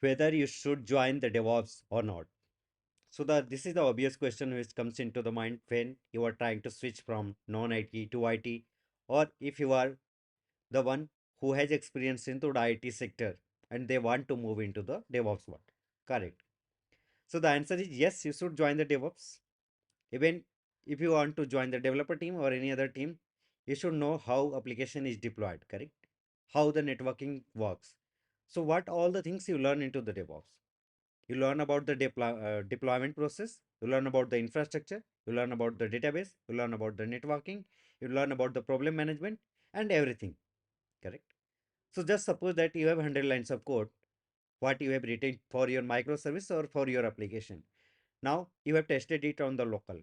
whether you should join the DevOps or not. So this is the obvious question which comes into the mind when you are trying to switch from non-IT to IT, or if you are the one who has experience into the IT sector and they want to move into the DevOps world. Correct. So the answer is yes, you should join the DevOps. Even if you want to join the developer team or any other team, you should know how application is deployed, correct? How the networking works. So what all the things you learn into the DevOps? You learn about the deployment process, you learn about the infrastructure, you learn about the database, you learn about the networking, you learn about the problem management and everything, correct? So just suppose that you have 100 lines of code, what you have written for your microservice or for your application. Now you have tested it on the local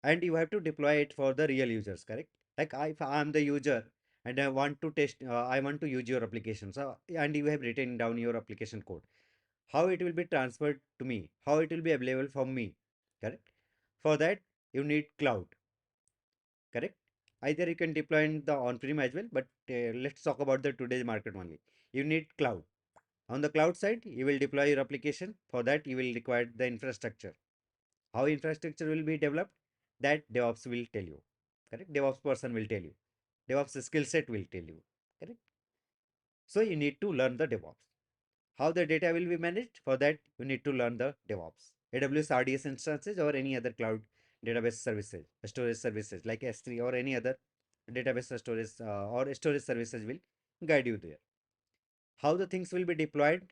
and you have to deploy it for the real users, correct? Like if I am the user and I want to test, I want to use your application. So, and you have written down your application code, how it will be transferred to me, how it will be available for me, correct? For that, you need cloud, correct? Either you can deploy in the on-prem as well, but let's talk about the today's market only. You need cloud. On the cloud side, you will deploy your application. For that, you will require the infrastructure. How infrastructure will be developed, that DevOps will tell you, correct? DevOps person will tell you. DevOps skill set will tell you, correct? So you need to learn the DevOps. How the data will be managed, for that you need to learn the DevOps. AWS RDS instances or any other cloud database services, storage services like S3 or any other database storage or storage services will guide you there. How the things will be deployed,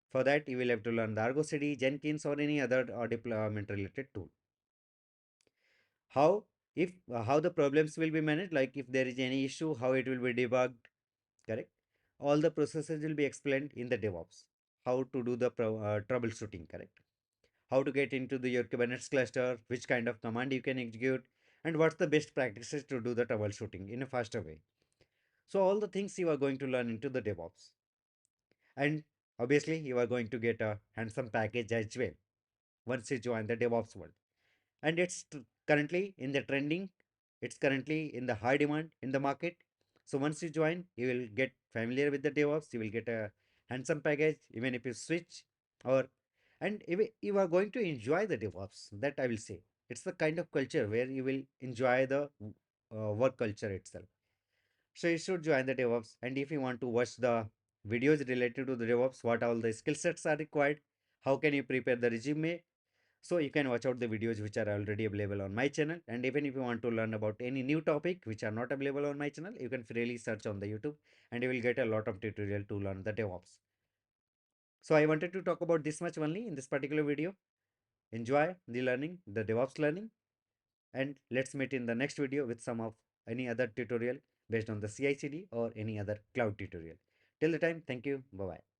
for that you will have to learn the Argo CD, Jenkins or any other deployment related tool. How if how the problems will be managed, like if there is any issue, how it will be debugged, correct? All the processes will be explained in the DevOps. How to do the troubleshooting, correct? How to get into your Kubernetes cluster, which kind of command you can execute, and what's the best practices to do the troubleshooting in a faster way. So all the things you are going to learn into the DevOps. And obviously you are going to get a handsome package as well once you join the DevOps world. And it's currently in the trending, it's currently in the high demand in the market. So once you join, you will get familiar with the DevOps, you will get a handsome package even if you switch, or and if you are going to enjoy the DevOps, that I will say. It's the kind of culture where you will enjoy the work culture itself. So you should join the DevOps. And if you want to watch the videos related to the DevOps, what all the skill sets are required, how can you prepare the resume, so you can watch out the videos which are already available on my channel. And even if you want to learn about any new topic which are not available on my channel, you can freely search on the YouTube and you will get a lot of tutorial to learn the DevOps. So I wanted to talk about this much only in this particular video. Enjoy the learning, the DevOps learning, and let's meet in the next video with some of any other tutorial based on the CI/CD or any other cloud tutorial. Till the time, thank you. Bye bye.